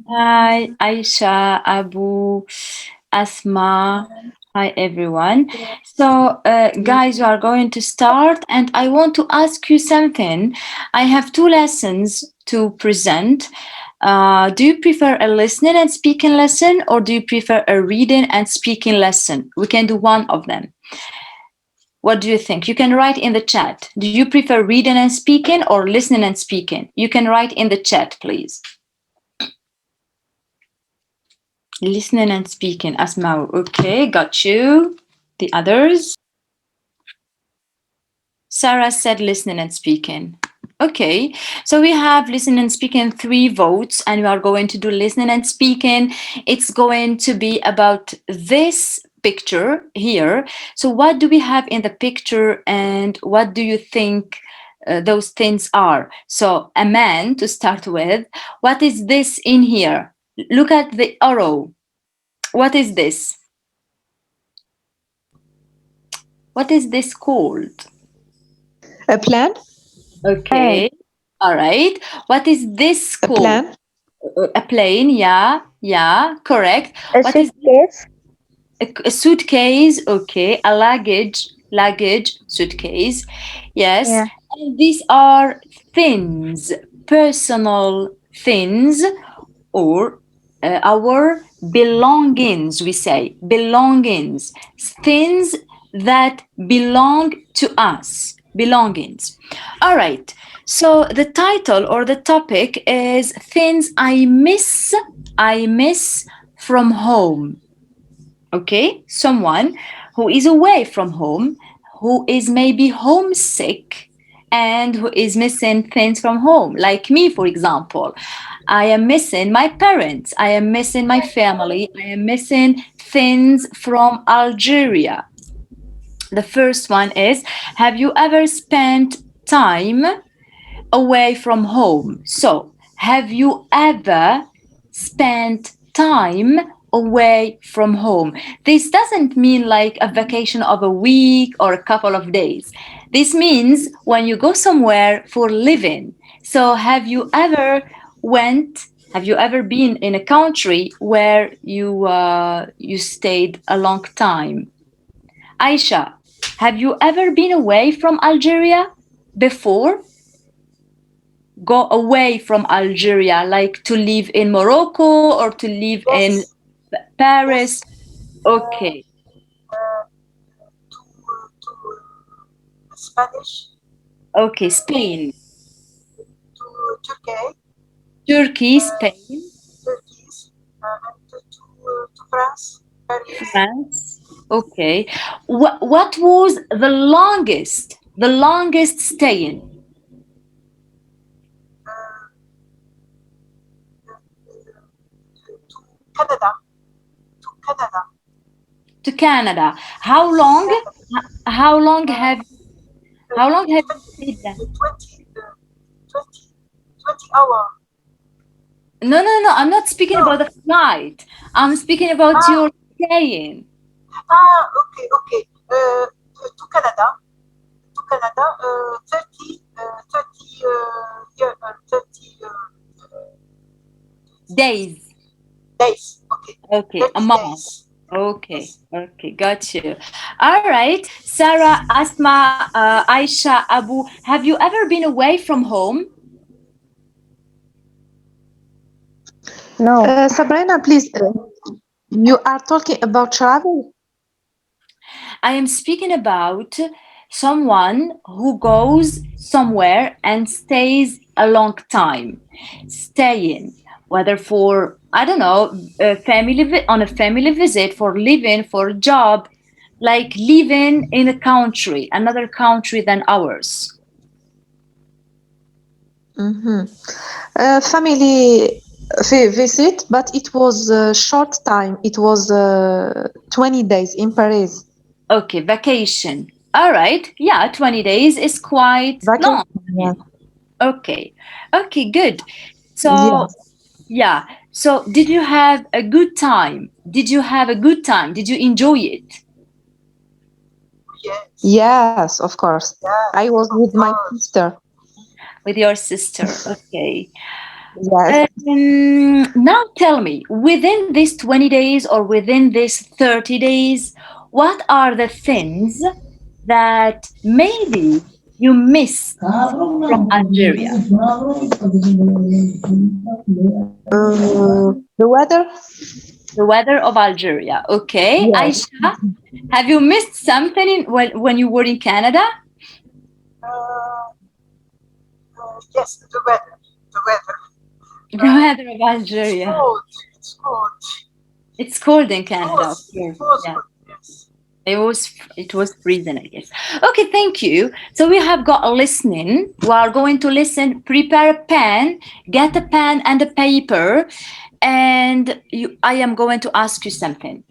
Hi, Aisha, Abu, Asma. Hi, everyone. So, guys, we are going to start, and I want to ask you something. I have two lessons to present. Do you prefer a listening and speaking lesson, or do you prefer a reading and speaking lesson? We can do one of them. What do you think? You can write in the chat. Do you prefer reading and speaking or listening and speaking? You can write in the chat, please. Listening and speaking. Asma, okay, got you. The others? Sarah said listening and speaking. Okay, so we have listening and speaking 3 votes, and we are going to do listening and speaking. It's going to be about this picture here. So, what do we have in the picture, and what do you think those things are? So, a man to start with. What is this in here? Look at the arrow. What is this? What is this called? A plan? Okay. All right. What is this A called? plan? A plane. Yeah. Yeah. Correct. A What is suitcase. a suitcase? Okay. A luggage, suitcase. Yes. Yeah. And these are things, personal things, or our belongings, we say belongings, things that belong to us, belongings. All right, so the title or the topic is things I miss from home. Okay, someone who is away from home, who is maybe homesick, and who is missing things from home, like me, for example. I am missing my parents, I am missing my family, I am missing things from Algeria. The first one is, have you ever spent time away from home? So, have you ever spent time away from home? This doesn't mean like a vacation of a week or a couple of days. This means when you go somewhere for living. So, have you ever been in a country where you stayed a long time? Aisha, have you ever been away from Algeria before? Go away from Algeria, like to live in Morocco or to live in Yes, Paris? yes. Okay, Uh, to Spanish, okay, Spain, to Turkey, Turkey, uh, Spain, Turkey, and to France, Paris. France. Okay. What was the longest staying? Uh, to Canada, to Canada, To Canada. How long? Canada. How long Uh, have how long have you 20, stayed there? 20 hour. No, no, no. I'm not speaking No. about the flight. I'm speaking about Ah, your staying. okay, okay. To Canada, 30 year, 30 Days. days. Okay, Okay, a 30 month. days. Okay, Yes. okay, got you. All right, Sarah, Asma, Aisha, Abu, have you ever been away from home? No. Sabrina, please, you are talking about travel? I am speaking about someone who goes somewhere and stays a long time, staying, whether for, I don't know, on a family visit, for living, for a job, like living in a country, another country than ours. Mm-hmm. Family visit, but it was a short time. It was 20 days in Paris. Okay, vacation. All right. Yeah, 20 days is quite long. Vacation, yeah. Okay. Okay, good. So, Yes. yeah. So, did you have a good time? Did you have a good time? Did you enjoy it Yes. Yes, of course. I Yes. was Of with my course. sister. with your sister? Okay. Yes. Now tell me, within these 20 days or within these 30 days, what are the things that maybe you missed from Algeria? The weather? The weather of Algeria. Okay. Yes. Aisha, have you missed something when you were in Canada? Uh, yes, the weather. The weather. The weather of It's Algeria. cold. It's cold. It's cold in It Canada, of was. It course. was Yeah. cold. Yes. It was freezing, I guess. Okay, thank you. So we have got a listening. We are going to listen. Prepare a pen, get a pen and a paper, and I am going to ask you something.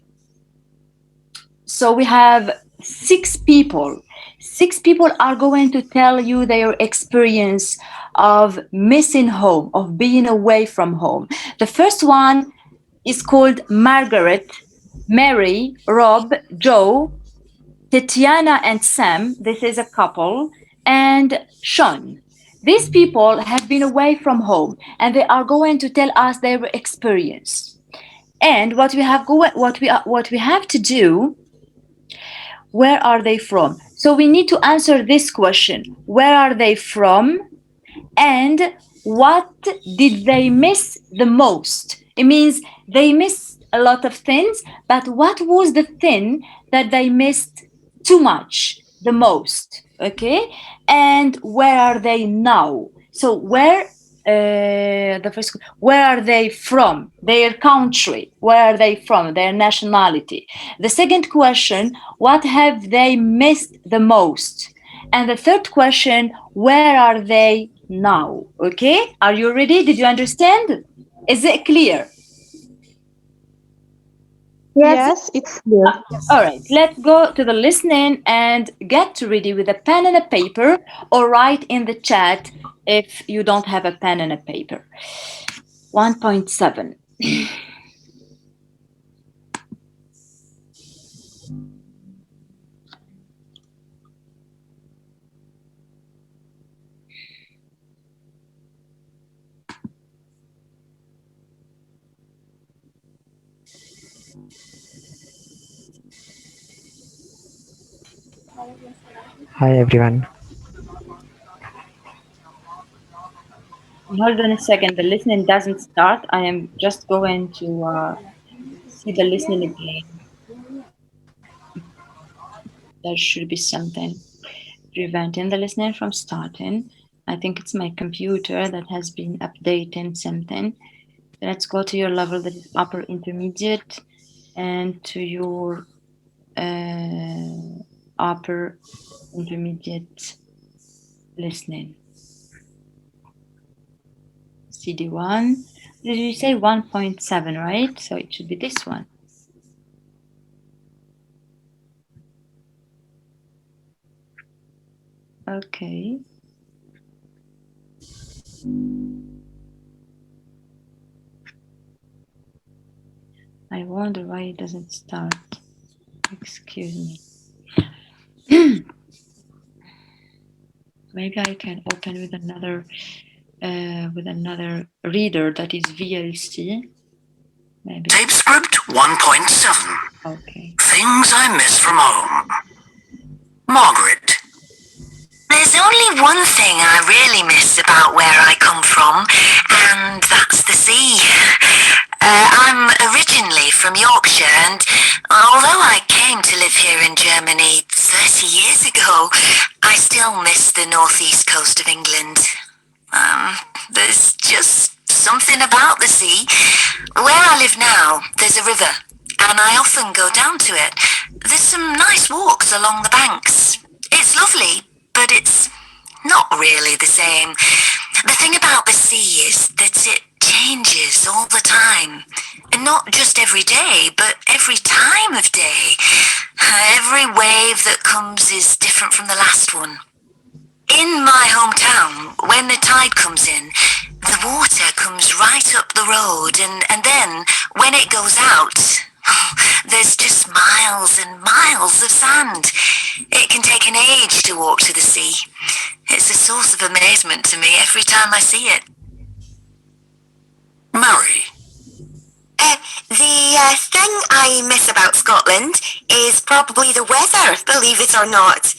So we have six people. Six people are going to tell you their experience of missing home, of being away from home. The first one is called Margaret, Mary, Rob, Joe, Tatiana and Sam. This is a couple, and Sean. These people have been away from home and they are going to tell us their experience. And what we have to do, where are they from? So we need to answer this question. Where are they from? And what did they miss the most? It means they missed a lot of things, but what was the thing that they missed too much, the most? Okay. And where are they now? So where are they from? Their country. Where are they from? Their nationality. The second question, what have they missed the most? And the third question, where are they now? Okay, are you ready? Did you understand? Is it clear? Yes, it's clear. Yes. All right, let's go to the listening and get ready with a pen and a paper, or write in the chat if you don't have a pen and a paper. 1.7. Hi everyone. Hold on a second, the listening doesn't start. I am just going to see the listening again. There should be something preventing the listening from starting. I think it's my computer that has been updating something. Let's go to your level that is upper intermediate and to your upper intermediate listening. CD1. Did you say 1.7, right? So it should be this one. Okay. I wonder why it doesn't start. Excuse me. Maybe I can open with another reader that is VLC. Maybe. Tape script 1.7. Okay. Things I miss from home. Margaret. There's only one thing I really miss about where I come from, and that's the sea. I'm originally from Yorkshire, and although I came to live here in Germany 30 years ago, I still miss the northeast coast of England. There's just something about the sea. Where I live now, there's a river, and I often go down to it. There's some nice walks along the banks. It's lovely, but it's not really the same. The thing about the sea is that it changes all the time. And not just every day, but every time of day. Every wave that comes is different from the last one. In my hometown, when the tide comes in, the water comes right up the road, and then when it goes out, there's just miles and miles of sand. It can take an age to walk to the sea. It's a source of amazement to me every time I see it. Murray. The thing I miss about Scotland is probably the weather, believe it or not.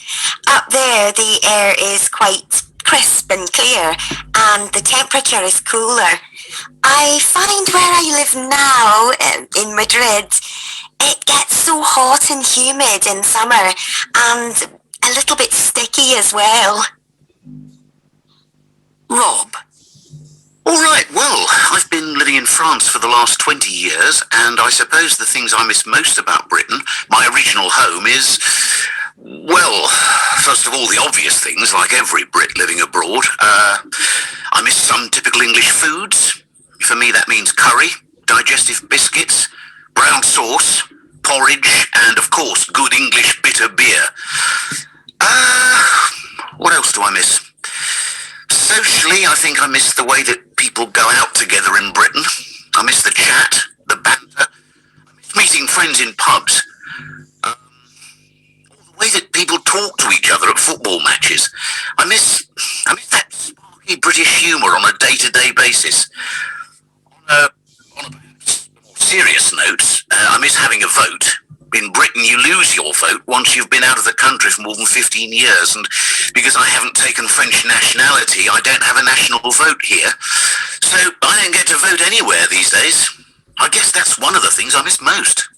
Up there, the air is quite crisp and clear, and the temperature is cooler. I find where I live now, in Madrid, it gets so hot and humid in summer, and a little bit sticky as well. Rob. All right, well, I've been living in France for the last 20 years, and I suppose the things I miss most about Britain, my original home, is, well, first of all, the obvious things, like every Brit living abroad. I miss some typical English foods. For me, that means curry, digestive biscuits, brown sauce, porridge, and, of course, good English bitter beer. What else do I miss? Socially, I think I miss the way that people go out together in Britain. I miss the chat, the banter. I miss meeting friends in pubs. The way that people talk to each other at football matches. I miss that sparky British humour on a day-to-day basis. On a more serious note, I miss having a vote. In Britain, you lose your vote once you've been out of the country for more than 15 years, and because I haven't taken French nationality, I don't have a national vote here. So I don't get to vote anywhere these days. I guess that's one of the things I miss most.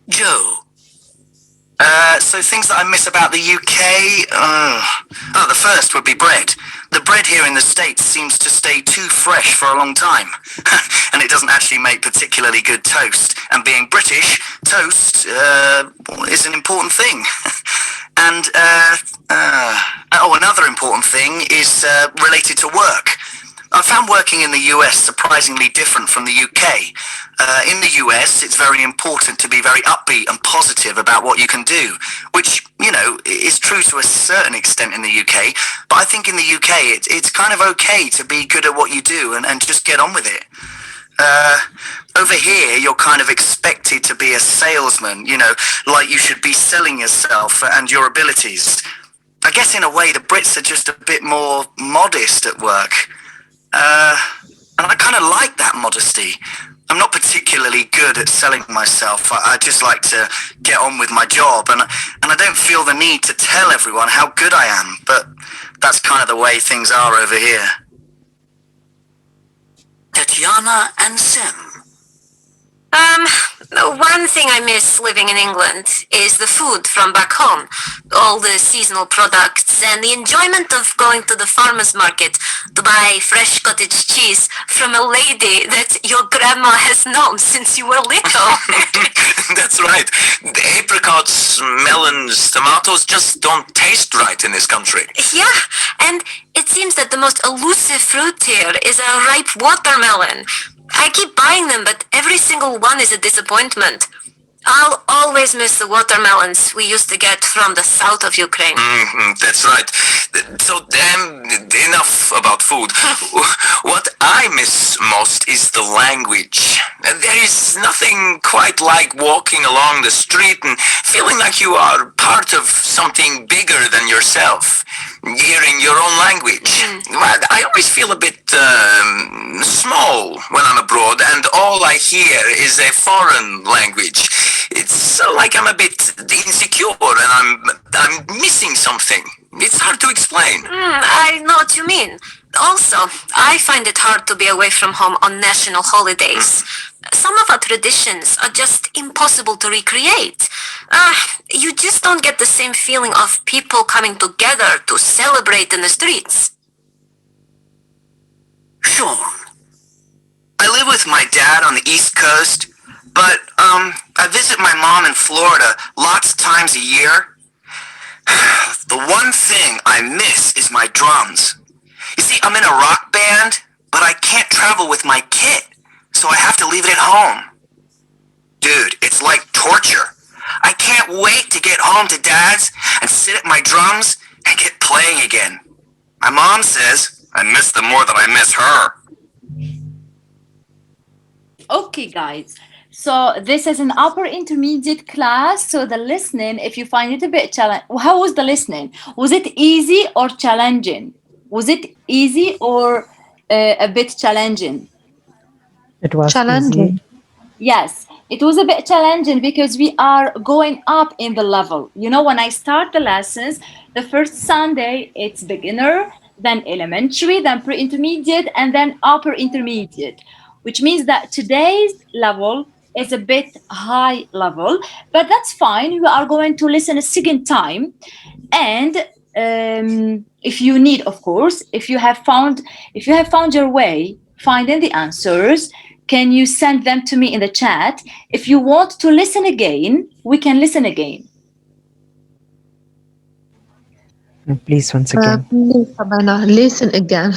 Joe. So things that I miss about the UK, the first would be bread. The bread here in the States seems to stay too fresh for a long time. And it doesn't actually make particularly good toast. And being British, toast is an important thing. And, another important thing is related to work. I found working in the US surprisingly different from the UK. In the US, it's very important to be very upbeat and positive about what you can do, which, you know, is true to a certain extent in the UK. But I think in the UK, it's kind of okay to be good at what you do and just get on with it. Over here, you're kind of expected to be a salesman, you know, like you should be selling yourself and your abilities. I guess in a way, the Brits are just a bit more modest at work. And I kind of like that modesty. I'm not particularly good at selling myself. I just like to get on with my job, and I don't feel the need to tell everyone how good I am, but that's kind of the way things are over here. Tatiana and Sam. The one thing I miss living in England is the food from back home, all the seasonal products, and the enjoyment of going to the farmer's market to buy fresh cottage cheese from a lady that your grandma has known since you were little. That's right. The apricots, melons, tomatoes just don't taste right in this country. Yeah, and it seems that the most elusive fruit here is a ripe watermelon. I keep buying them, but every single one is a disappointment. I'll always miss the watermelons we used to get from the south of Ukraine. That's right. So enough about food. What I miss most is the language. There is nothing quite like walking along the street and feeling like you are part of something bigger than yourself, hearing your own language. I always feel a bit small when I'm abroad, and all I hear is a foreign language. It's like I'm a bit insecure and I'm missing something. It's hard to explain. I know what you mean. Also, I find it hard to be away from home on national holidays. Some of our traditions are just impossible to recreate. You just don't get the same feeling of people coming together to celebrate in the streets. Sean. I live with my dad on the East Coast, but I visit my mom in Florida lots of times a year. The one thing I miss is my drums. You see, I'm in a rock band, but I can't travel with my kit, so I have to leave it at home. Dude, it's like torture. I can't wait to get home to Dad's and sit at my drums and get playing again. My mom says I miss them more than I miss her. Okay, guys. So this is an upper intermediate class. So the listening, if you find it a bit challenging, how was the listening? Was it easy or challenging? Was it easy or a bit challenging. It was Challenging. easy. Yes, it was a bit challenging because we are going up in the level. You know, when I start the lessons, the first Sunday it's beginner, then elementary, then pre-intermediate, and then upper intermediate, which means that today's level is a bit high level, but that's fine. We are going to listen a second time, and if you need, of course, if you have found your way finding the answers, can you send them to me in the chat? If you want to listen again, we can listen again. Please, once again. Please, Sabrina, listen again.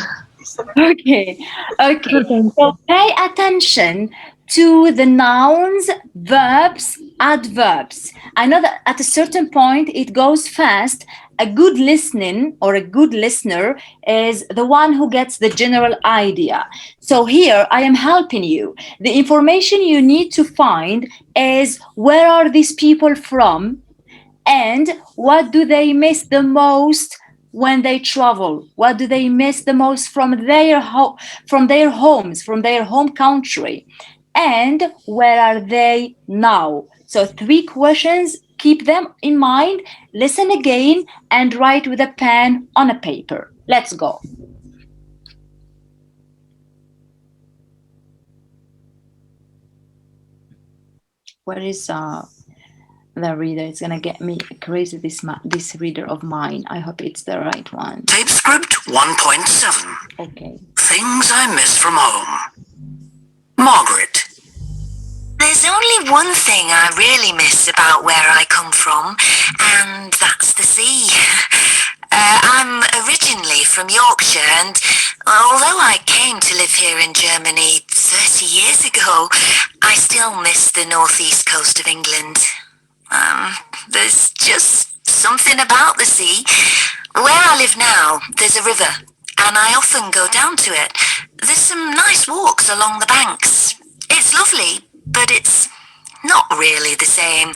Okay, okay. Thank So you. pay attention to the nouns, verbs, adverbs. I know that at a certain point it goes fast. A good listening or a good listener is the one who gets the general idea. So here I am helping you. The information you need to find is where are these people from and what do they miss the most when they travel? What do they miss the most from their homes, from their home country? And where are they now? So 3 questions, keep them in mind, listen again, and write with a pen on a paper. Let's go. Where is the reader? It's gonna get me crazy, this reader of mine. I hope it's the right one. Tape script 1.7. Okay. Things I miss from home. Margaret. There's only one thing I really miss about where I come from, and that's the sea. I'm originally from Yorkshire, and although I came to live here in Germany 30 years ago, I still miss the northeast coast of England. There's just something about the sea. Where I live now, there's a river, and I often go down to it. There's some nice walks along the banks. It's lovely, but it's not really the same.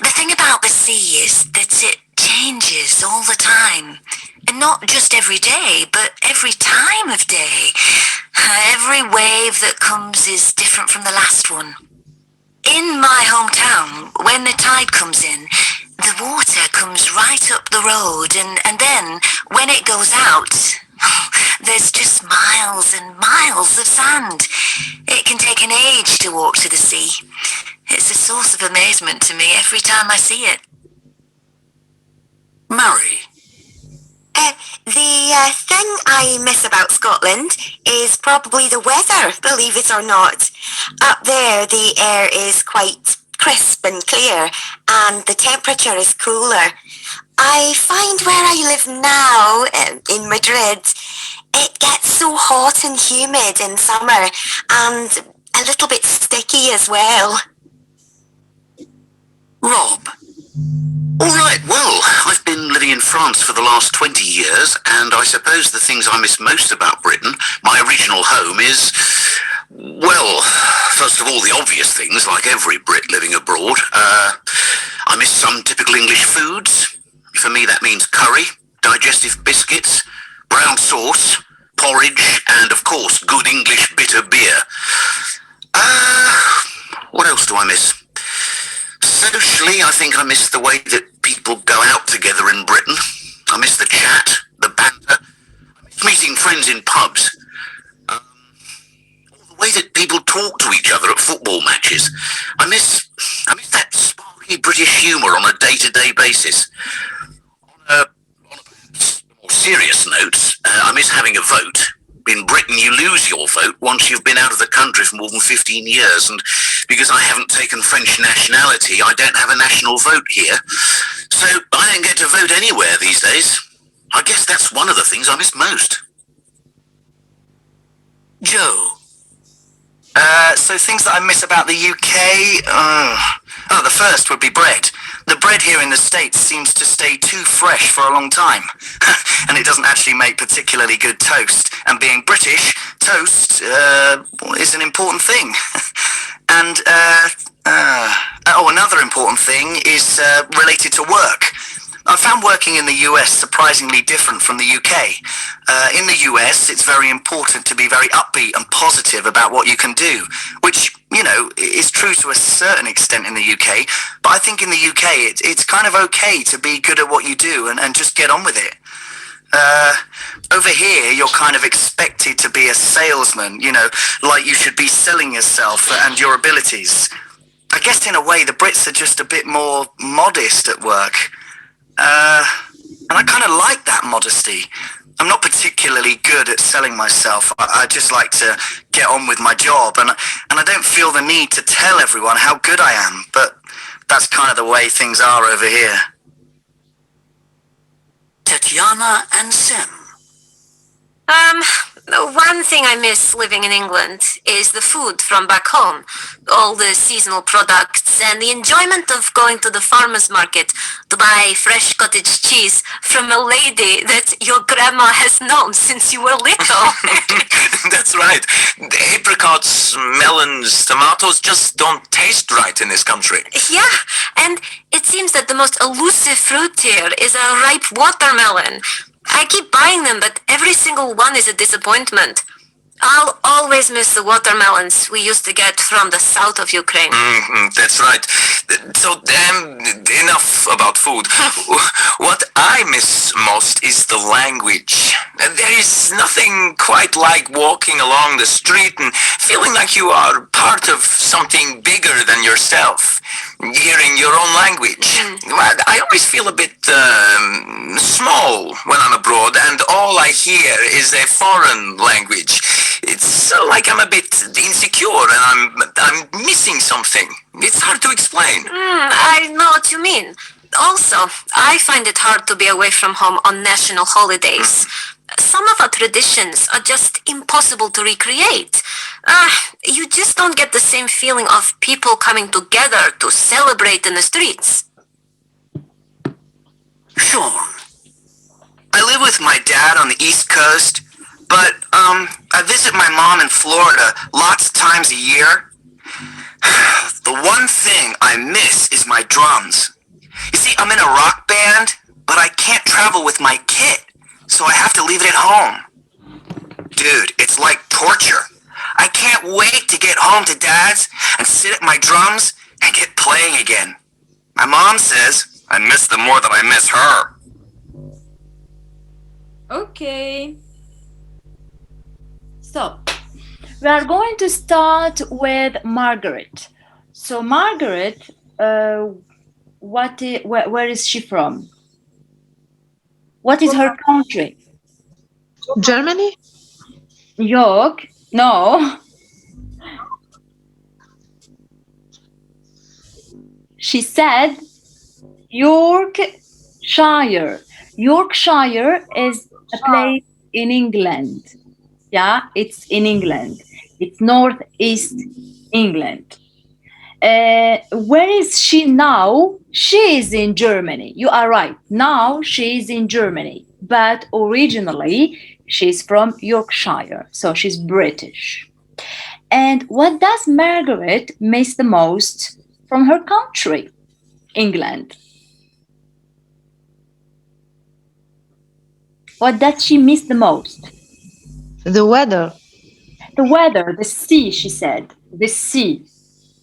The thing about the sea is that it changes all the time. And not just every day, but every time of day. Every wave that comes is different from the last one. In my hometown, when the tide comes in, the water comes right up the road, and then when it goes out, there's just miles and miles of sand. It can take an age to walk to the sea. It's a source of amazement to me every time I see it. Mary. The thing I miss about Scotland is probably the weather, believe it or not. Up there, the air is quite crisp and clear, and the temperature is cooler. I find where I live now, in Madrid, it gets so hot and humid in summer, and a little bit sticky as well. Rob. All right, well, I've been living in France for the last 20 years, and I suppose the things I miss most about Britain, my original home, is, well, first of all, the obvious things, like every Brit living abroad. I miss some typical English foods. For me, that means curry, digestive biscuits, brown sauce, porridge, and, of course, good English bitter beer. What else do I miss? Socially, I think I miss the way that people go out together in Britain. I miss the chat, the banter. I miss meeting friends in pubs. The way that people talk to each other at football matches. I miss that sparky British humour on a day-to-day basis. On a more serious note, I miss having a vote. In Britain, you lose your vote once you've been out of the country for more than 15 years, and because I haven't taken French nationality, I don't have a national vote here. So I don't get to vote anywhere these days. I guess that's one of the things I miss most. Joe. So things that I miss about the UK, the first would be bread. The bread here in the States seems to stay too fresh for a long time. And it doesn't actually make particularly good toast. And being British, toast is an important thing. And, another important thing is related to work. I found working in the US surprisingly different from the UK. In the US, it's very important to be very upbeat and positive about what you can do, which, you know, is true to a certain extent in the UK. But I think in the UK, it's kind of okay to be good at what you do and just get on with it. Over here, you're kind of expected to be a salesman, you know, like you should be selling yourself and your abilities. I guess in a way, the Brits are just a bit more modest at work. And I kind of like that modesty. I'm not particularly good at selling myself. I just like to get on with my job, and I don't feel the need to tell everyone how good I am, but that's kind of the way things are over here. Tatiana and Sim. One thing I miss living in England is the food from back home, all the seasonal products, and the enjoyment of going to the farmer's market to buy fresh cottage cheese from a lady that your grandma has known since you were little. That's right. The apricots, melons, tomatoes just don't taste right in this country. Yeah, and it seems that the most elusive fruit here is a ripe watermelon. I keep buying them, but every single one is a disappointment. I'll always miss the watermelons we used to get from the south of Ukraine. That's right. So, enough about food. What I miss most is the language. There is nothing quite like walking along the street and feeling like you are part of something bigger than yourself. Hearing your own language. I always feel a bit small when I'm abroad, and all I hear is a foreign language. It's like I'm a bit insecure and I'm missing something. It's hard to explain. I know what you mean. Also, I find it hard to be away from home on national holidays. Some of our traditions are just impossible to recreate. You just don't get the same feeling of people coming together to celebrate in the streets. Sean, I live with my dad on the East Coast, but I visit my mom in Florida lots of times a year. The one thing I miss is my drums. You see, I'm in a rock band, but I can't travel with my kit, so I have to leave it at home. Dude, it's like torture. I can't wait to get home to Dad's and sit at my drums and get playing again. My mom says I miss them more than I miss her. Okay. So, we are going to start with Margaret. So, Margaret, where is she from? What is her country? Germany? York? No. She said Yorkshire. Yorkshire is a place in England. Yeah, it's in England. It's northeast England. Where is she now? She is in Germany. You are right. Now she is in Germany. But originally, she's from Yorkshire. So she's British. And what does Margaret miss the most from her country, England? What does she miss the most? The weather. The weather, the sea, she said. The sea.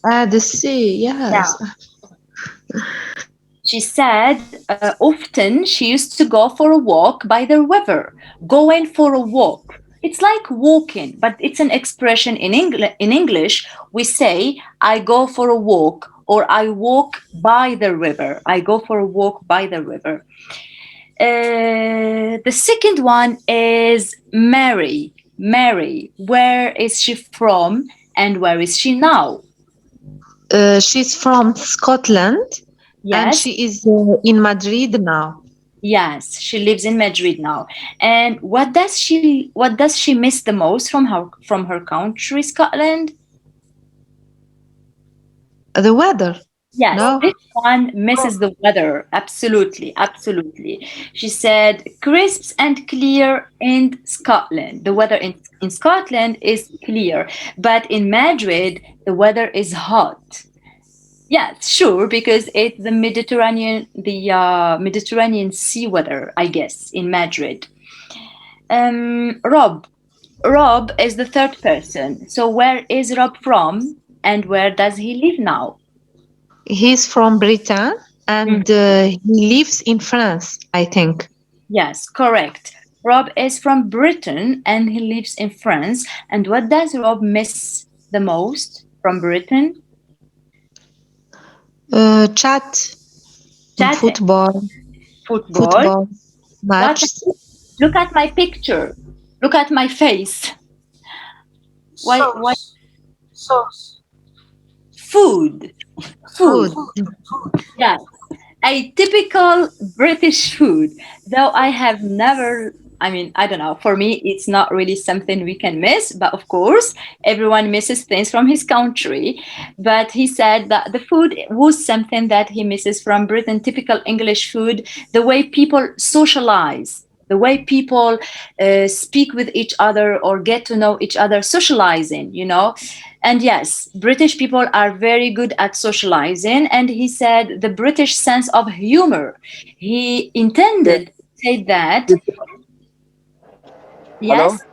The sea, yes. Yeah. She said often she used to go for a walk by the river. Going for a walk. It's like walking, but it's an expression in English. We say, I go for a walk, or I walk by the river. I go for a walk by the river. The second one is Mary. Mary, where is she from and where is she now? She's from Scotland. Yes. And she is in Madrid now. Yes, she lives in Madrid now. And what does she miss the most from her country, Scotland? The weather. Yes, no? This one misses the weather. Absolutely, absolutely. She said crisp and clear in Scotland. The weather in Scotland is clear, but in Madrid, the weather is hot. Yes, sure, because it's the Mediterranean sea weather, I guess, in Madrid. Rob. Rob is the third person. So where is Rob from, and where does he live now? He's from Britain Mm, and he lives in France, I think. yes, correct. Rob is from Britain and he lives in France. And what does Rob miss the most from Britain? Chat, Chatting, football, football. football What? matches. Look at my picture. Look at my face. Why? Why? Sauce. Sauce. Food. Food. Food. Food. Yeah. A typical British food, though I have never, I mean, I don't know, for me, it's not really something we can miss, but of course, everyone misses things from his country. But he said that the food was something that he misses from Britain, typical English food, the way people socialize. The way people speak with each other or get to know each other, socializing, you know. And yes, British people are very good at socializing. And he said the British sense of humor. He Can intended to say that, you- Hello? yes,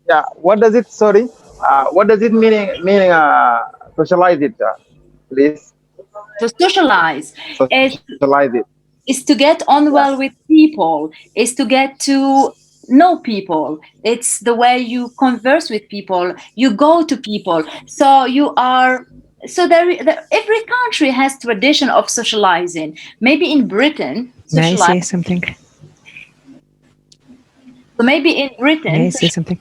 Yeah. What does it? Sorry. What does it meaning? Socialize it, please. to socialize Socialize it. is to get on Yeah. well with people, is to get to know people. It's the way you converse with people, you go to people. So you are so every country has tradition of socializing. Maybe in Britain, May I socialize. say something? So maybe in May Britain, I say something?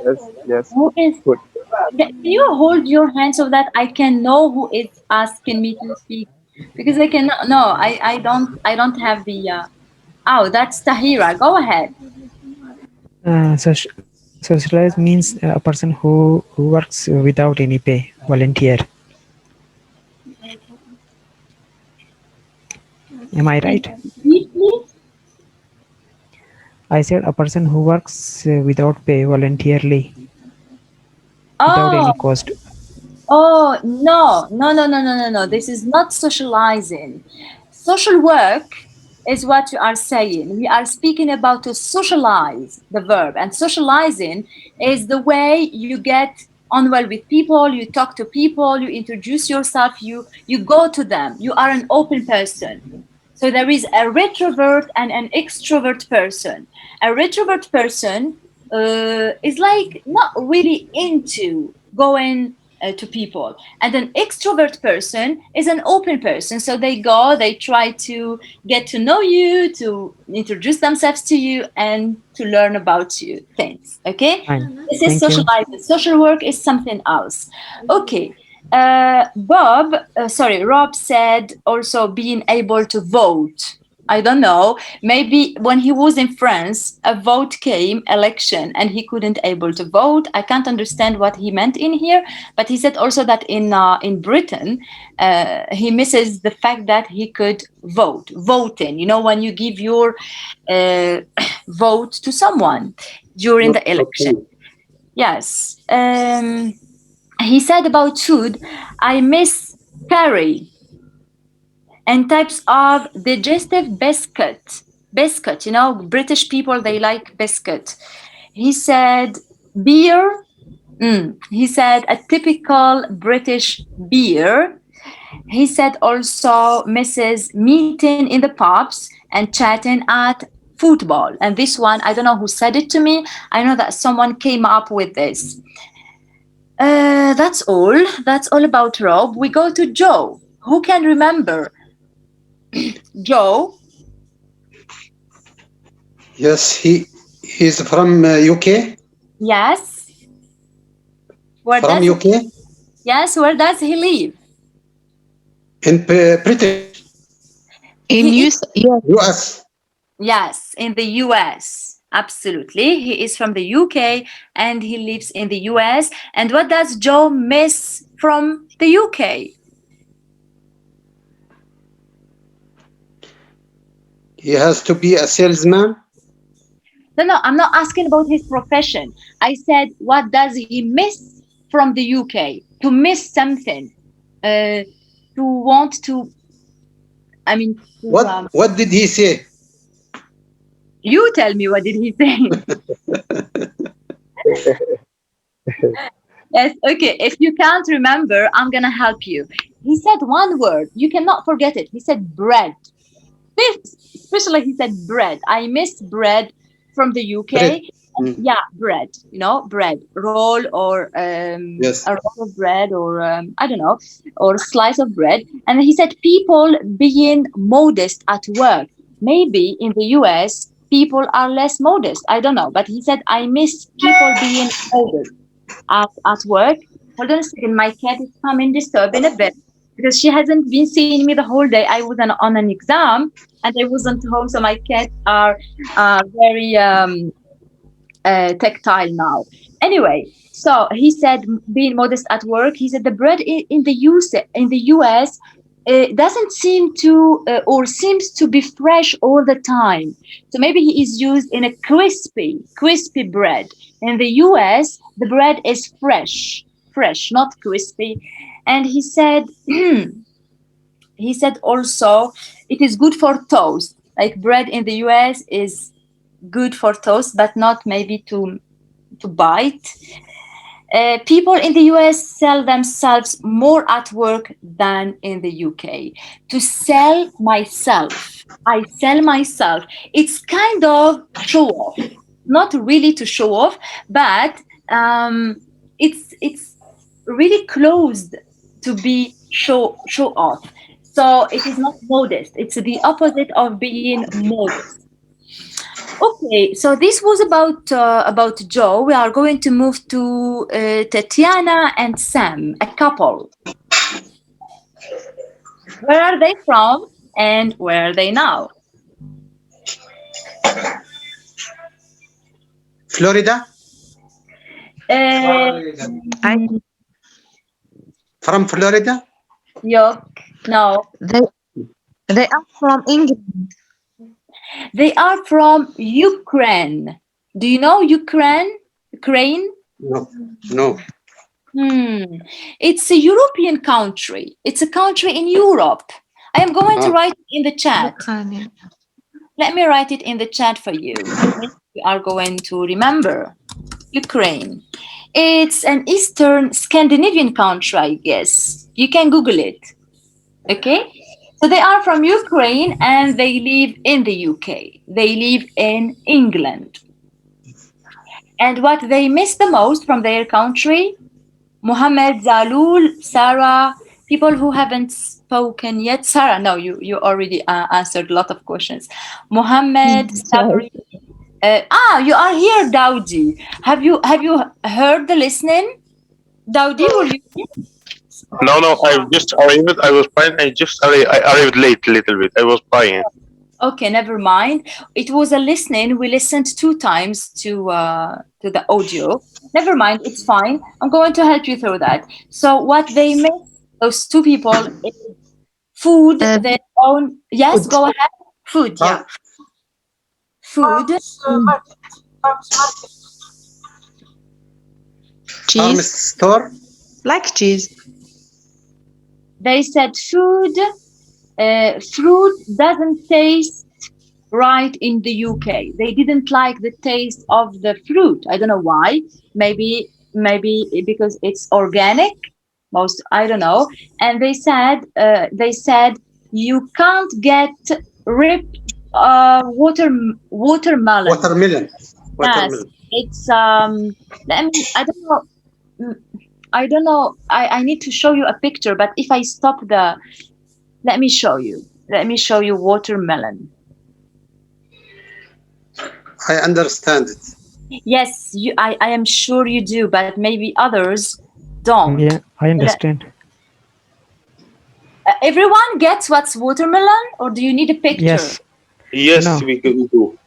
Yes. Yes. who is Good. can you hold your hand so that I can know who is asking me to speak? Because I cannot. No, I don't have the. Oh, that's Tahira. Go ahead. Socialize means a person who works without any pay, volunteer. Am I Can right? you repeat, please? I said a person who works without pay, voluntarily, without Oh, any cost. oh, no, no, no, no, no, no, no. This is not socializing. Social work is what you are saying. We are speaking about to socialize the verb, and socializing is the way you get on well with people, you talk to people, you introduce yourself, you go to them. You are an open person. So there is a retrovert and an extrovert person. A retrovert person is like not really into going to people, and an extrovert person is an open person. So they go, they try to get to know you, to introduce themselves to you, and to learn about you things. Okay, Fine. this is Thank you. socializing. Social work is something else. Okay. Rob said also being able to vote. I don't know. Maybe when he was in France, a vote came, election, and he couldn't able to vote. I can't understand what he meant in here, but he said also that in Britain, he misses the fact that he could vote. Voting, you know, when you give your uh, vote to someone during the election. Yes. He said about food, I miss curry and types of digestive biscuit. Biscuit, you know, British people, they like biscuit. He said beer. He said a typical British beer. He said also Mrs. meeting in the pubs and chatting at football. And this one, I don't know who said it to me. I know that someone came up with this. That's all. That's all about Rob. We go to Joe. Who can remember? Joe? Yes, he's from UK. Yes. Where From does he? UK Yes. Where does he live? in British, In He is, US, yes, US. yes, in the US. Absolutely. He is from the UK and he lives in the US. And what does Joe miss from the UK? He has to be a salesman. No, no, I'm not asking about his profession. I said, what does he miss from the UK? To miss something. to want to. I mean, to, What did he say? you tell me, what did he say? Yes, okay. If you can't remember, I'm gonna help you. He said one word. You cannot forget it. He said bread. Especially he said bread. I miss bread from the Bread. UK. Yeah, bread. You know, bread, roll or Yes. a roll of bread or I don't know, or a slice of bread. And he said people being modest at work. Maybe in the US people are less modest. I don't know, but he said I miss people being modest at work. Hold on a second, my cat is coming disturbing a bit because she hasn't been seeing me the whole day. I was on an exam and I wasn't home, so my cats are very tactile now. Anyway, so he said being modest at work. He said the bread in the US doesn't seem to or seems to be fresh all the time. So maybe he is used in a crispy bread. In the US, the bread is fresh, not crispy. And he said he said also it is good for toast. Like bread in the US is good for toast, but not maybe to bite. People in the US sell themselves more at work than in the UK. To sell myself, I sell myself. It's kind of show off, not really to show off, but it's really close to be show off. So it is not modest. It's the opposite of being modest. Okay, so this was about Joe. We are going to move to Tatiana and Sam, a couple. Where are they from, and where are they now? Florida? Mm, From Florida? Yuck, no. They are from England. They are from Ukraine. Do you know Ukraine? Ukraine? No. No. It's a European country. It's a country in Europe. I am going to write it in the chat. Ukrainian. Let me write it in the chat for you. We are going to remember Ukraine. It's an Eastern Scandinavian country, I guess. You can Google it. Okay? So they are from Ukraine and they live in the UK. They live in England. And what they miss the most from their country, Mohammed, Zalul, Sarah, people who haven't spoken yet. Sarah, no, you already answered a lot of questions. Mohammed, Sabri. You are here, Daudi. Have you heard the listening? Daudi, were you here? No, I just arrived. I was fine. I arrived late a little bit. I was buying. Okay, never mind. It was a listening. We listened 2 times to the audio. Never mind, it's fine. I'm going to help you through that. So what they miss, those 2 people, is food, their own. Yes, Food. go ahead. Food, yeah. Food. Farmers market. Farm Cheese. store? Like cheese. They said food. Fruit doesn't taste right in the UK. They didn't like the taste of the fruit. I don't know why. Maybe because it's organic. I don't know. And they said you can't get ripe watermelon. Watermelon. Yes, it's I don't know. I don't know. I need to show you a picture, but if I stop let me show you. Let me show you watermelon. I understand it. Yes, I am sure you do, but maybe others don't. Yeah, I understand. Everyone gets what's watermelon, or do you need a picture? Yes. Yes, No. we do.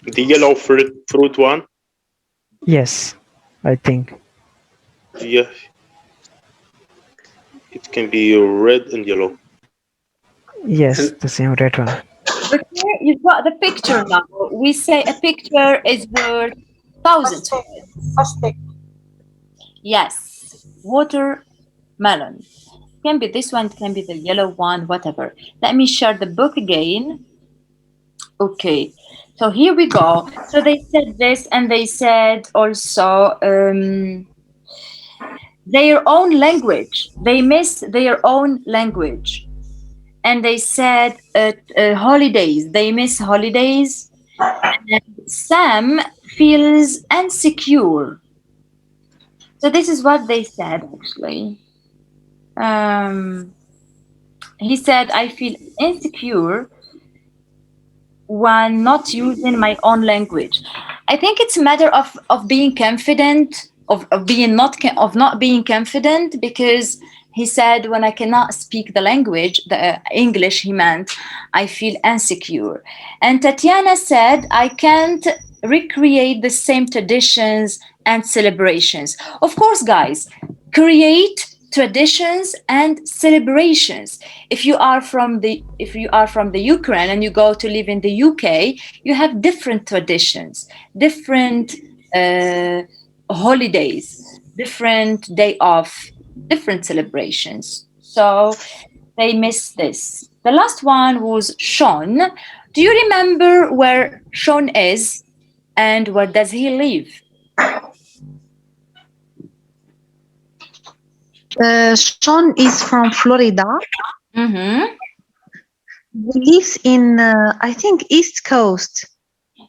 The yellow fruit one? Yes, I think. Yeah. It can be red and yellow. Yes, the same red one. Okay, you've got the picture now. We say a picture is worth Thousands. Fastek. Yes, watermelon. Can be this one, can be the yellow one, whatever. Let me share the book again. Okay, so here we go. So they said this, and they said also their own language. They miss their own language. And they said holidays. They miss holidays. And Sam feels insecure. So this is what they said, actually. He said, I feel insecure when not using my own language. I think it's a matter of being confident, of not being confident, because he said, when I cannot speak the language, the English, he meant, I feel insecure. And Tatiana said, I can't recreate the same traditions and celebrations. Of course, guys, create traditions and celebrations. If you are from the Ukraine and you go to live in the UK, you have different traditions, different holidays, different day off, different celebrations. So they miss this. The last one was Sean. Do you remember where Sean is and where does he live? Sean is from Florida. Mm-hmm. He lives in, I think, East Coast.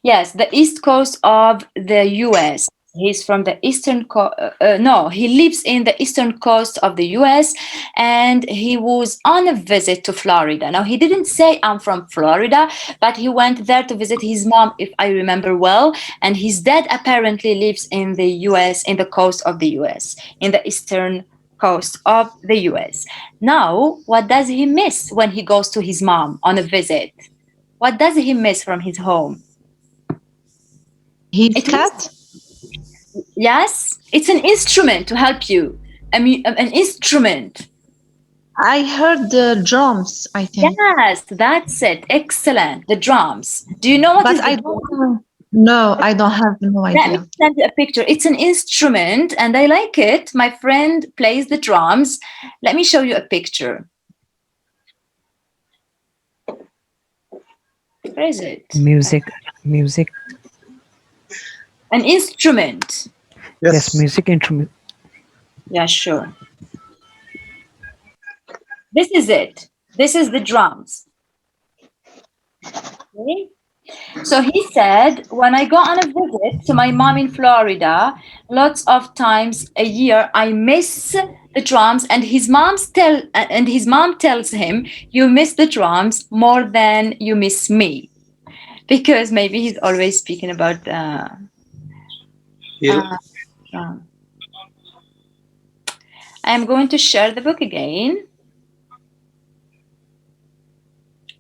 Yes, the east coast of the US. He's from the he lives in the eastern coast of the US, and he was on a visit to Florida. Now, he didn't say I'm from Florida, but he went there to visit his mom, if I remember well, and his dad apparently lives in the US, in the coast of the US, in the eastern coast of the US. Now, what does he miss when he goes to his mom on a visit? What does he miss from his home? His cat? Yes, it's an instrument to help you. I mean, an instrument. I heard the drums, I think. Yes, that's it. Excellent. The drums. Do you know what But is I don't know. No, I don't have no idea. Let me send you a picture. It's an instrument and I like it. My friend plays the drums. Let me show you a picture. Where is it? Music. An instrument. Yes, music instrument. Yeah, sure. This is it. This is the drums. Okay. So he said, when I go on a visit to my mom in Florida, lots of times a year, I miss the drums, and his mom tells him, you miss the drums more than you miss me, because maybe he's always speaking about I'm going to share the book again.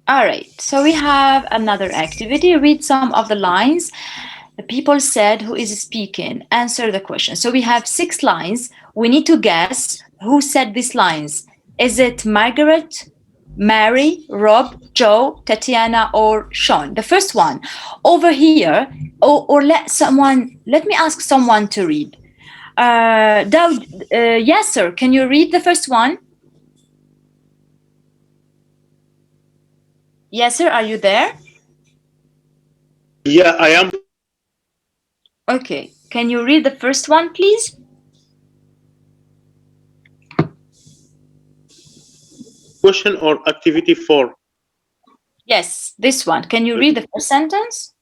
All right, so we have another activity. Read some of the lines. The people said, who is speaking? Answer the question. So we have 6 lines. We need to guess who said these lines. Is it Margaret, Mary, Rob, Joe, Tatiana, or Sean? The first one. Over here, or let me ask someone to read. Daud, yes, sir. Can you read the first one? Yes, sir. Are you there? Yeah, I am. Okay. Can you read the first one, please? Question or activity 4? Yes, this one. Can you read the first sentence?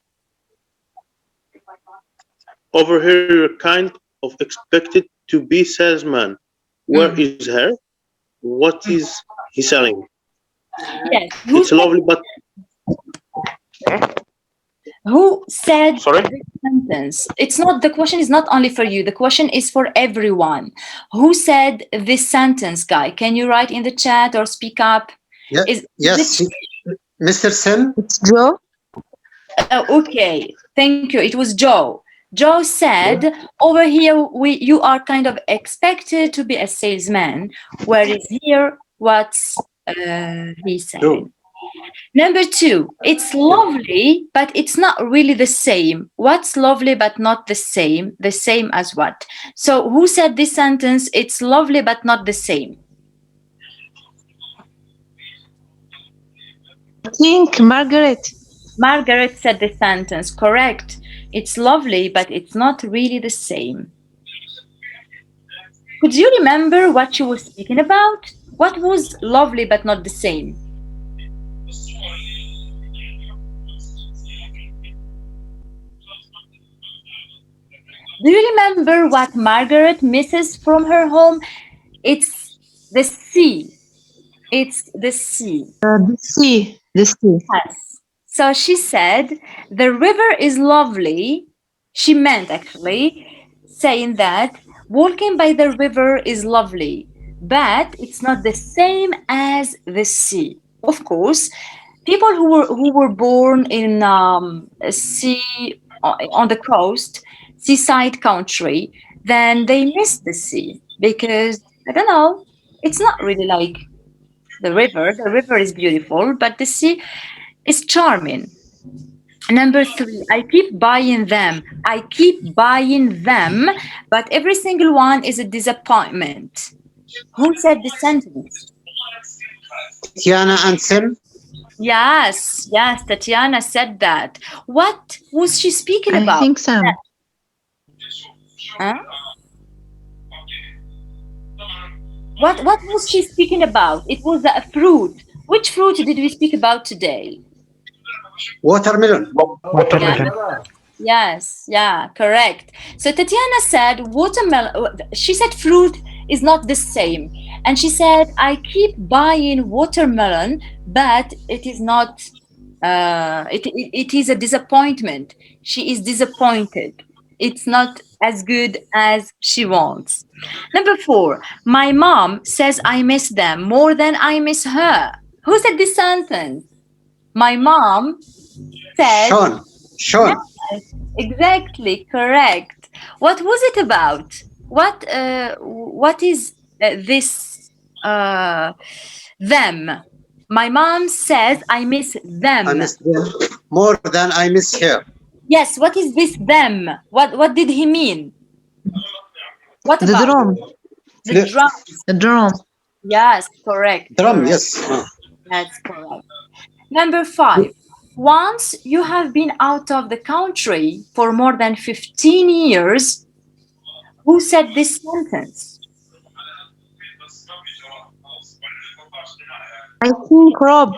Over here, you're kind of expected to be salesman. Where is her? What is he selling? Yes. It's lovely, but who said sorry? this sentence? It's not, the question is not only for you. The question is for everyone. Who said this sentence, Guy? Can you write in the chat or speak up? Yeah, yes, Mr. Sen. It's Joe. Okay, thank you. It was Joe. Joe said, over here, you are kind of expected to be a salesman, whereas here, what's he said? Number 2, it's lovely, but it's not really the same. What's lovely but not the same? The same as what? So who said this sentence? It's lovely but not the same. I think Margaret. Margaret said the sentence, correct. It's lovely, but it's not really the same. Could you remember what you were speaking about? What was lovely but not the same? Do you remember what Margaret misses from her home? It's the sea. It's the sea. The sea. The sea. Yes. So she said, the river is lovely. She meant actually saying that walking by the river is lovely, but it's not the same as the sea. Of course, people who were born in a sea on the coast, seaside country, then they miss the sea because I don't know, it's not really like the river. The river is beautiful, but the sea is charming. Number 3, I keep buying them. I keep buying them, but every single one is a disappointment. Who said the sentence? Tatiana and Sim. Yes, Tatiana said that. What was she speaking about? I think Sam. Huh? What was she speaking about? It was a fruit. Which fruit did we speak about today? Watermelon. Watermelon. Yes, yeah, correct. So Tatiana said watermelon. She said fruit is not the same. And she said, I keep buying watermelon, but it is not, it is a disappointment. She is disappointed. It's not as good as she wants. Number 4, my mom says I miss them more than I miss her. Who said this sentence? My mom said... Sean. Yes, exactly, correct. What was it about? What is this them? My mom says I miss them. I miss them more than I miss her. Yes, what is this them? What did he mean? What The about drum. the drum? The drum. Yes, correct. Drum, correct. yes. That's correct. Number 5. Once you have been out of the country for more than 15 years, who said this sentence? I think Rob.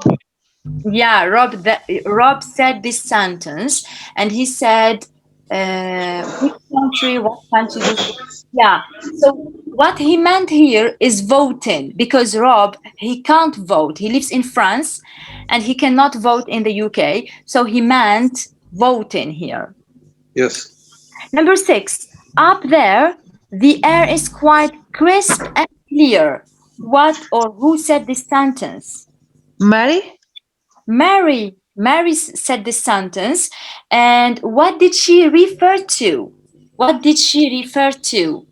Yeah, Rob said this sentence, and he said, which country, what country? Yeah, so what he meant here is voting, because Rob, he can't vote. He lives in France, and he cannot vote in the UK, so he meant voting here. Yes. Number 6, up there, the air is quite crisp and clear. What or who said this sentence? Mary? Mary said this sentence, and what did she refer to? What did she refer to?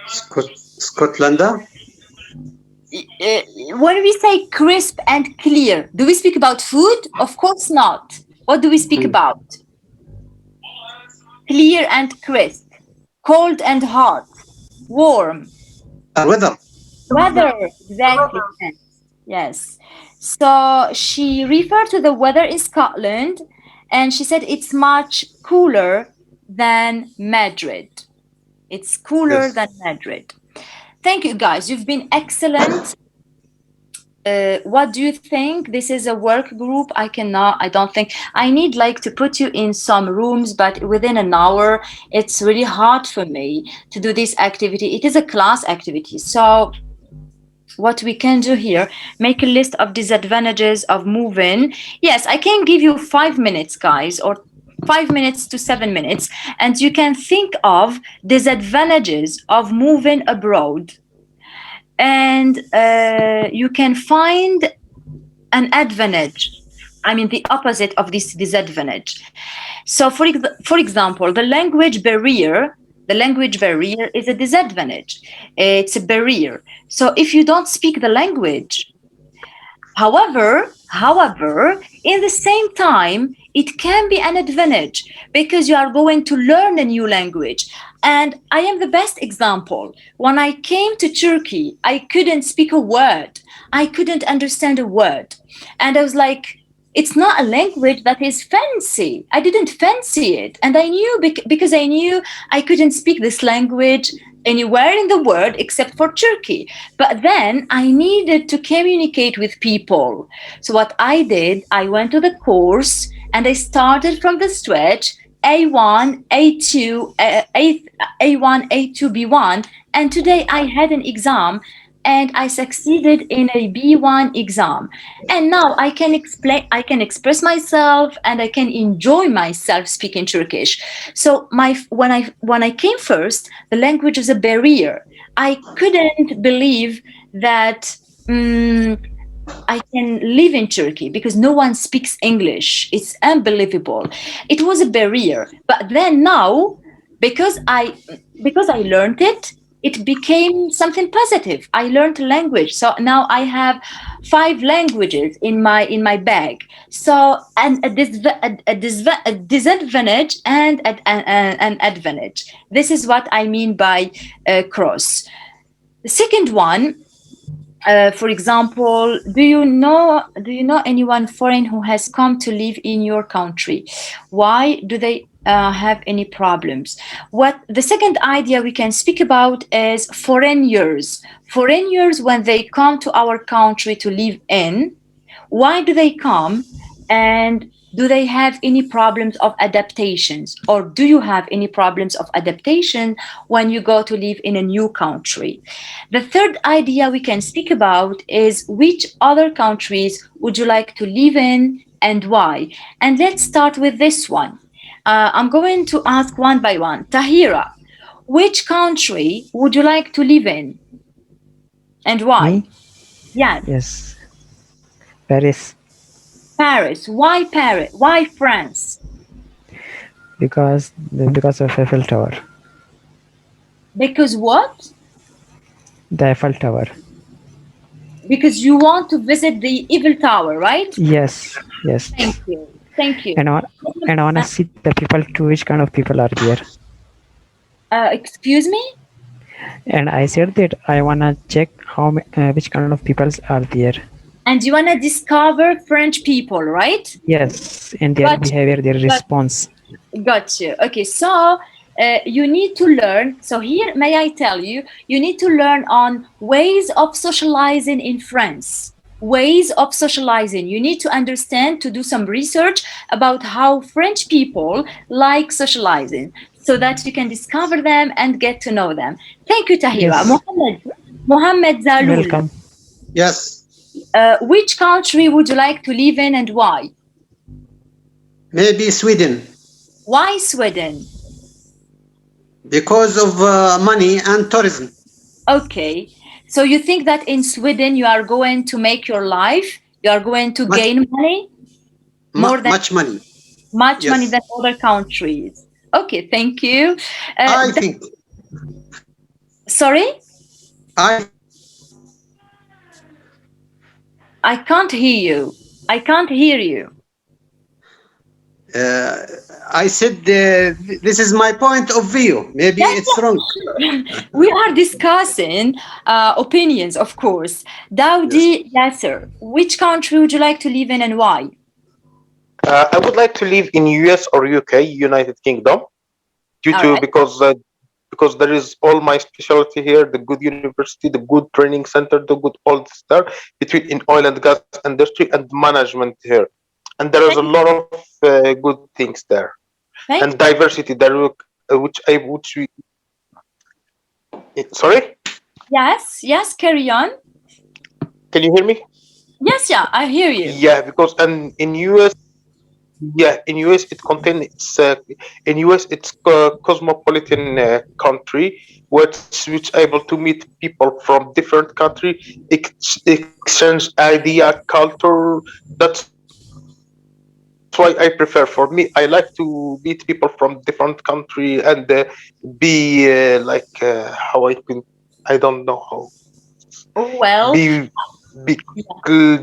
Scotland. When we say crisp and clear, do we speak about food? Of course not. What do we speak about? Clear and crisp, cold and hot, warm. Weather. Weather, exactly. Yes. So she referred to the weather in Scotland, and she said it's much cooler than Madrid. It's cooler than Madrid. Thank you, guys. You've been excellent. What do you think? This is a work group. I don't think. I need like to put you in some rooms, but within an hour, it's really hard for me to do this activity. It is a class activity. So what we can do here, make a list of disadvantages of moving. Yes, I can give you 5 minutes, guys, or 5 minutes to 7 minutes, and you can think of disadvantages of moving abroad. And you can find an advantage, I mean the opposite of this disadvantage. So for example, the language barrier is a disadvantage. It's a barrier. So if you don't speak the language, However, in the same time, it can be an advantage because you are going to learn a new language. And I am the best example. When I came to Turkey, I couldn't speak a word. I couldn't understand a word. And I was like, it's not a language that is fancy. I didn't fancy it. And I knew because I knew I couldn't speak this language anywhere in the world except for Turkey. But then I needed to communicate with people. So what I did, I went to the course and I started from the scratch. A1, A2, A1, A2, B1, and today I had an exam and I succeeded in a B1 exam. And now I can explain, I can express myself and I can enjoy myself speaking Turkish. So when I came first, the language was a barrier. I couldn't believe that I can live in Turkey because no one speaks English. It's unbelievable. It was a barrier. But then now, because I learned it, it became something positive. I learned language. So now I have 5 languages in my bag. So and a disadvantage and an advantage. This is what I mean by cross. The second one, for example, do you know anyone foreign who has come to live in your country? Why do they have any problems? What the second idea we can speak about is foreigners. Foreigners, when they come to our country to live in, why do they come, and do they have any problems of adaptations, or do you have any problems of adaptation when you go to live in a new country? The third idea we can speak about is which other countries would you like to live in and why? And let's start with this one. I'm going to ask one by one. Tahira, which country would you like to live in and why? Me? Yes. Yes. Paris. Paris. Why Paris? Why France? Because of Eiffel Tower. Because what? The Eiffel Tower. Because you want to visit the Eiffel Tower, right? Yes. Yes. Thank you. Thank you. And I wanna see the people too. Which kind of people are there? Excuse me? And I said that I wanna check which kind of people are there. And you wanna discover French people, right? Yes, and their behavior, their response. Got you. Okay, so you need to learn. So here, may I tell you, you need to learn on ways of socializing in France. Ways of socializing. You need to understand, to do some research about how French people like socializing so that you can discover them and get to know them. Thank you, Tahira. Yes. Mohammed Zaloul. Welcome. Yes. Which country would you like to live in and why? Maybe Sweden. Why Sweden? Because of money and tourism. Okay. So you think that in Sweden you are going to make your life, you are going to gain money? Much money. Much money than other countries. Okay, thank you. I think. Sorry? I can't hear you. I can't hear you. I said this is my point of view. Maybe it's wrong. We are discussing opinions, of course. Daudi Yasser, which country would you like to live in and why? I would like to live in US or UK, United Kingdom, because there is all my specialty here, the good university, the good training center, the good all there between in oil and gas industry and management here. And there is a lot of good things there, and diversity there, which we. Sorry. Yes. Carry on. Can you hear me? Yes, I hear you. Yeah, because in US. Yeah, in US it contains it's a cosmopolitan country which able to meet people from different country, exchange idea, culture. That's why I prefer. For me, I like to meet people from different country and be how I don't know how. Well, be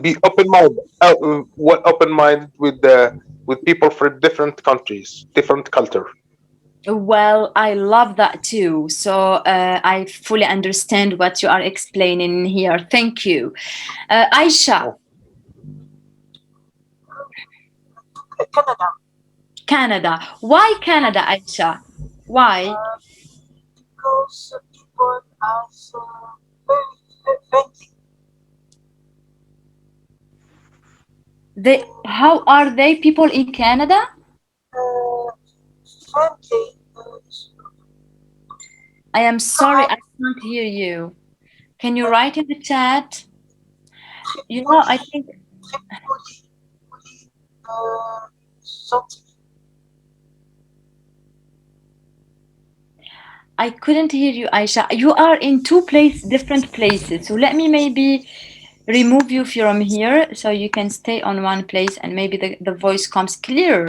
be open-minded, open-minded with people from different countries, different culture. Well, I love that too. So I fully understand what you are explaining here. Thank you. Aisha, Canada. Canada. Why Canada, Aisha? Why? Because people are so very friendly. How are they people in Canada? Friendly. I am sorry, I can't hear you. Can you write in the chat? You know, I think Something. I couldn't hear you, Aisha. You are in different places. So let me maybe remove you from here so you can stay on one place and maybe the voice comes clearer.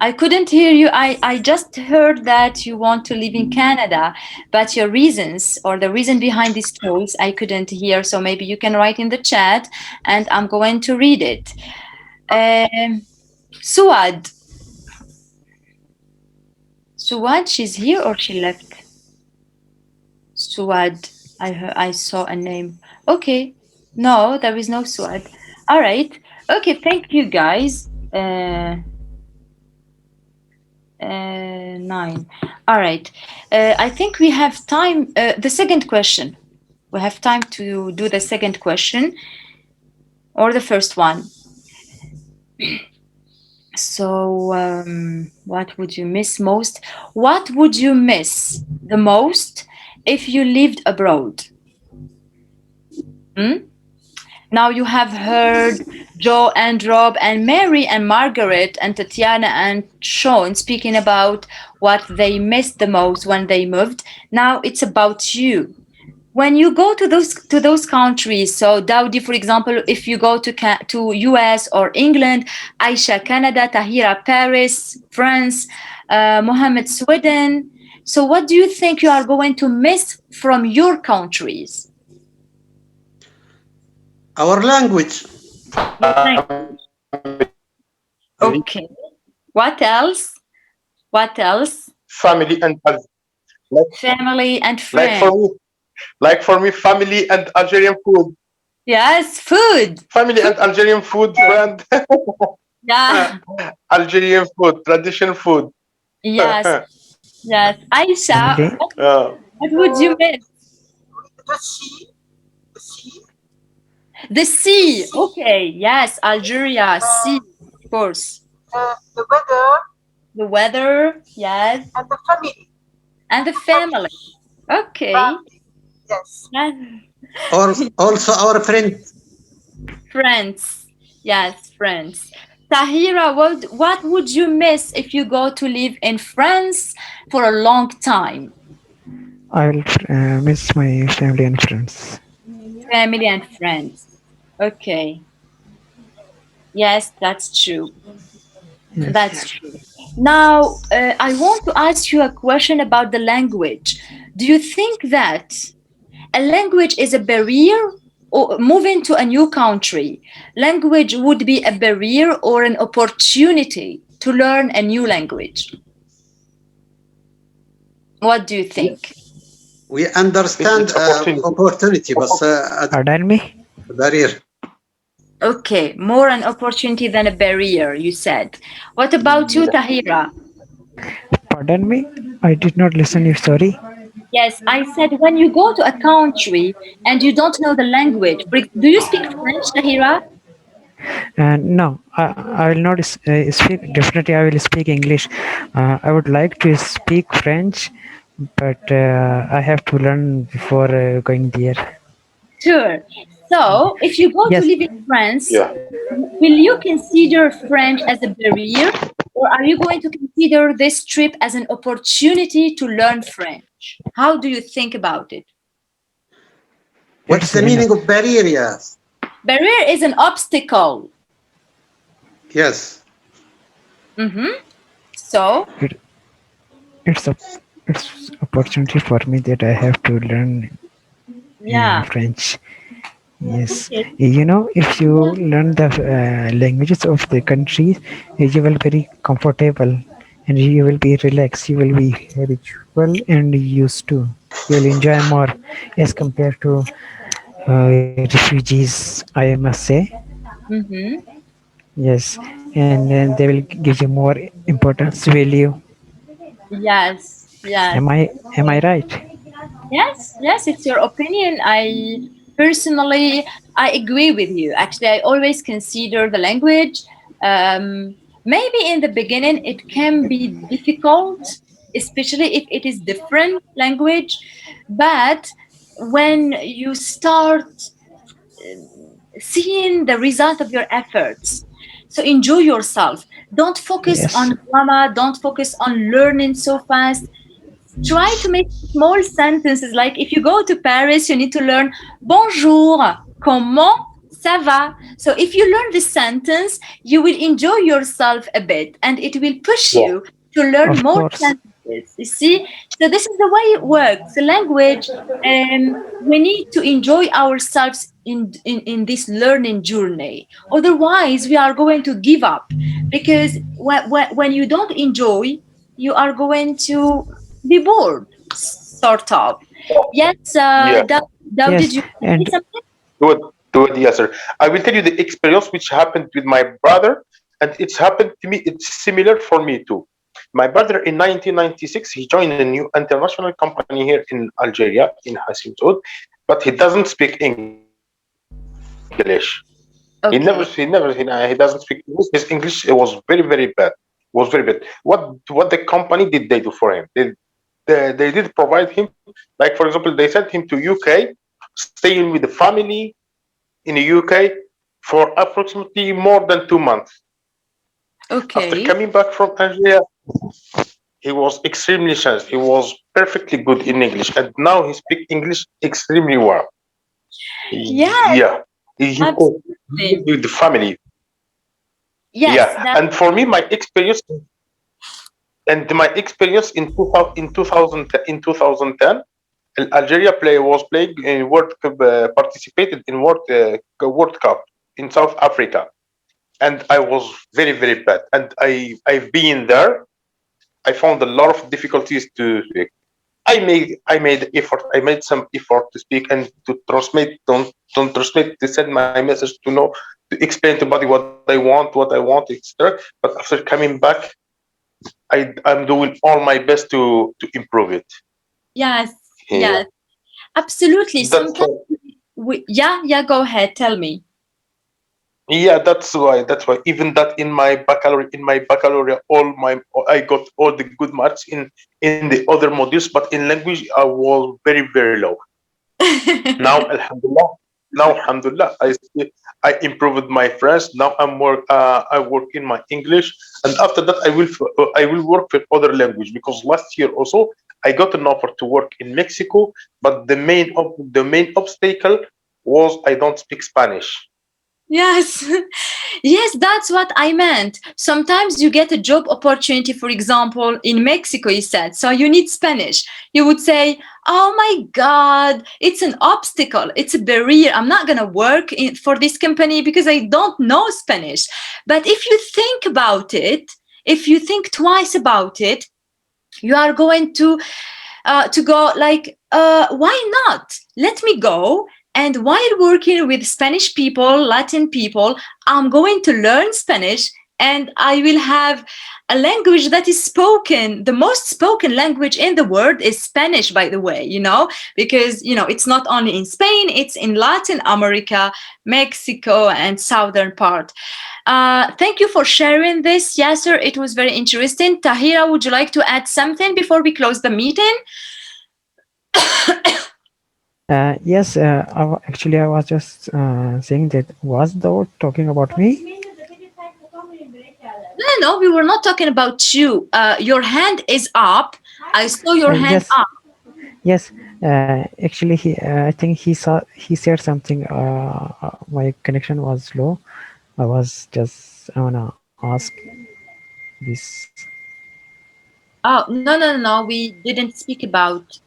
I couldn't hear you. I just heard that you want to live in Canada, but your reasons or the reason behind this choice, I couldn't hear. So maybe you can write in the chat and I'm going to read it. Suad. Suad, she's here or she left? Suad. I saw a name. Okay. No, there is no Suad. All right. Okay, thank you guys. 9. All right. I think we have time. The second question. We have time to do the second question or the first one. So, what would you miss most? What would you miss the most if you lived abroad? Now you have heard Joe and Rob and Mary and Margaret and Tatiana and Sean speaking about what they missed the most when they moved. Now it's about you. When you go to those countries, so Daudi, for example, if you go to US or England, Aisha, Canada, Tahira, Paris, France, Mohammed, Sweden. So what do you think you are going to miss from your countries? Our language. Okay. What else? What else? Family and Family and friends. Like for me, family and Algerian food. Yes, food. Family and Algerian food, friend. Yeah. Algerian food, traditional food. Yes. Yes. Aisha, Family. what would you miss? The sea. The sea. The sea. Okay. Yes, Algeria, sea, of course. The weather. The weather. Yes. And the family. And the family. Okay. Yes. Or also our friends. Friends. Yes, friends. Tahira, what would you miss if you go to live in France for a long time? I will miss my family and friends. Family and friends. Okay. Yes, that's true. Yes. That's true. Now, I want to ask you a question about the language. Do you think that a language is a barrier, or moving to a new country, language would be a barrier or an opportunity to learn a new language? What do you think? We understand opportunity, but pardon me? barrier. Okay, more an opportunity than a barrier, you said. What about you, Tahira? Pardon me? I did not listen you, sorry. Yes, I said when you go to a country and you don't know the language, do you speak French, Tahira? No, I will not speak. Definitely, I will speak English. I would like to speak French, but I have to learn before going there. Sure. So, if you go to live in France, will you consider French as a barrier, or are you going to consider this trip as an opportunity to learn French? How do you think about it? What's the meaning of barrier? Yes. Barrier is an obstacle. Yes. So? It's opportunity for me that I have to learn French. Yes, if you learn the languages of the countries, you will very comfortable and you will be relaxed. You will be habitual and used to. You will enjoy more as compared to refugees, I must say. Mm-hmm. Yes, and then they will give you more importance, value. Yes, yes. Am I right? Yes, yes, it's your opinion. I personally, I agree with you. Actually, I always consider the language. Maybe in the beginning it can be difficult, especially if it is different language. But when you start seeing the result of your efforts, so enjoy yourself. Don't focus Yes, on grammar. Don't focus on learning so fast. Try to make small sentences. Like if you go to Paris, you need to learn bonjour, comment ça va. So if you learn this sentence, you will enjoy yourself a bit and it will push Yeah. you to learn of more course. sentences. You see? So this is the way it works. The language, we need to enjoy ourselves in this learning journey. Otherwise, we are going to give up because when you don't enjoy, you are going to be bored, sort of. Yes, Yeah. Dow, did Yes, you say and something? Do it, yes, sir. I will tell you the experience which happened with my brother, and it's happened to me. It's similar for me too. My brother in 1996, he joined a new international company here in Algeria, in Hassim Saud, but he doesn't speak English. He never, he never, Okay. he doesn't speak English. His English was very, very bad. Was very bad. What the company did they do for him? They did provide him, like for example, they sent him to UK, staying with the family in the UK for approximately more than 2 months. After Okay. coming back from Algeria, he was extremely changed. He was perfectly good in English, and now he speaks English extremely well. Yes, Yeah, he could live absolutely. with the family. Yes, Yeah, that. and for me, my experience in 2010, Algeria was playing in World Cup, participated in World Cup in South Africa, and I was very very bad. And I've been there. I found a lot of difficulties to speak. I made effort. I made some effort to speak and to transmit, don't transmit, to send my message, to know, to explain to body what I want, etc. But after coming back, I'm doing all my best to improve it. Yes, Yeah, yes, absolutely. that's Sometimes yeah, yeah, go ahead, tell me. yeah, that's why even that in my baccalaureate, I got all the good marks in the other modules, but in language I was very very low. Now alhamdulillah, I improved my French. Now I work in my English, and after that I will work with other language, because last year also I got an offer to work in Mexico, but the main obstacle was I don't speak Spanish. Yes, yes, that's what I meant. Sometimes you get a job opportunity, for example, in Mexico, you said, so you need Spanish. You would say, oh my God, it's an obstacle, it's a barrier. I'm not going to work for this company because I don't know Spanish. But if you think about it, if you think twice about it, you are going to go like, why not? Let me go. And while working with Spanish people, Latin people, I'm going to learn Spanish and I will have a language that is spoken. The most spoken language in the world is Spanish, by the way, because, it's not only in Spain, it's in Latin America, Mexico, and southern part. Thank you for sharing this, Yasser. It was very interesting. Tahira, would you like to add something before we close the meeting? Yes, actually, I was just saying that was the talking about me? No, no, we were not talking about you. Your hand is up. I saw your hand Yes, up. yes. Actually, I think he said something. My connection was low. I was just I wanna ask this. Oh, no, no, no, no. We didn't speak about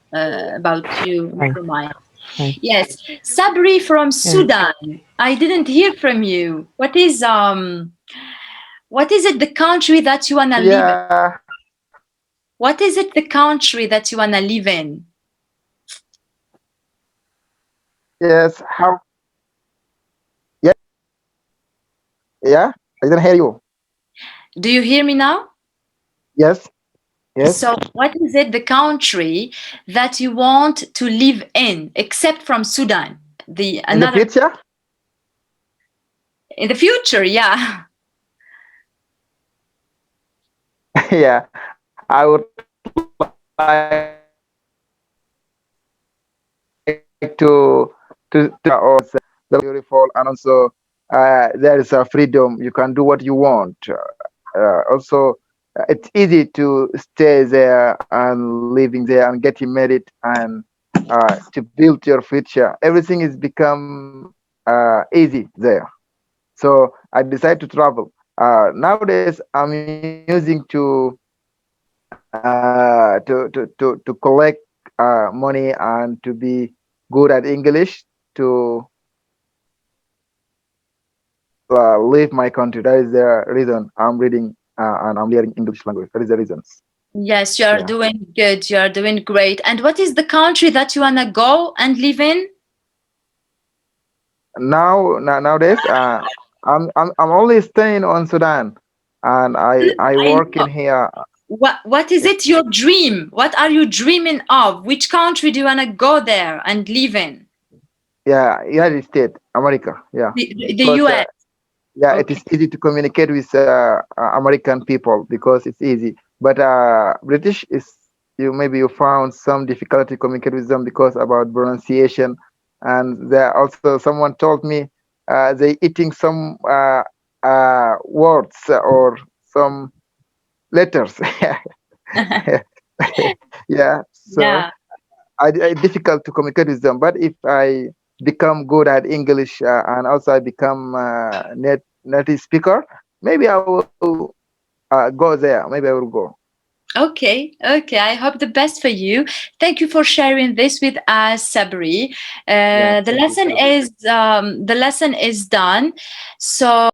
you. Fine. Never mind. Hi. Yes, Sabri from Yeah. Sudan. I didn't hear from you. What is it the country that you wanna live in? Yeah. What is it the country that you wanna live in? Yes. How? Yeah. Yeah. I didn't hear you. Do you hear me now? Yes. Yes. So what is it the country that you want to live in, except from Sudan? The In the another future. in the future, yeah. Yeah. I would like to or the beautiful, and also there is a freedom. You can do what you want. Also, it's easy to stay there and living there and getting married and to build your future. Everything is become easy there. So I decided to travel. Nowadays, I'm using to collect money and to be good at English to leave my country. That is the reason I'm reading and I'm learning English language. That is the reasons. Yes, you are Yeah. doing good. You are doing great. And what is the country that you wanna go and live in? Nowadays, I'm only staying on Sudan, and I I work in know. here. What is it your dream? What are you dreaming of? Which country do you wanna go there and live in? Yeah, United States, America. Yeah, The because US. yeah, it Okay. is easy to communicate with American people because it's easy. But British is maybe you found some difficulty to communicate with them because about pronunciation, and there also someone told me they eating some words or some letters. Yeah, so Yeah. I difficult to communicate with them. But if I become good at English and also I become native speaker, maybe I will go there. Maybe I will go. Okay, okay. I hope the best for you. Thank you for sharing this with us, Sabri. Yeah, The thank you lesson too. is the lesson is done. So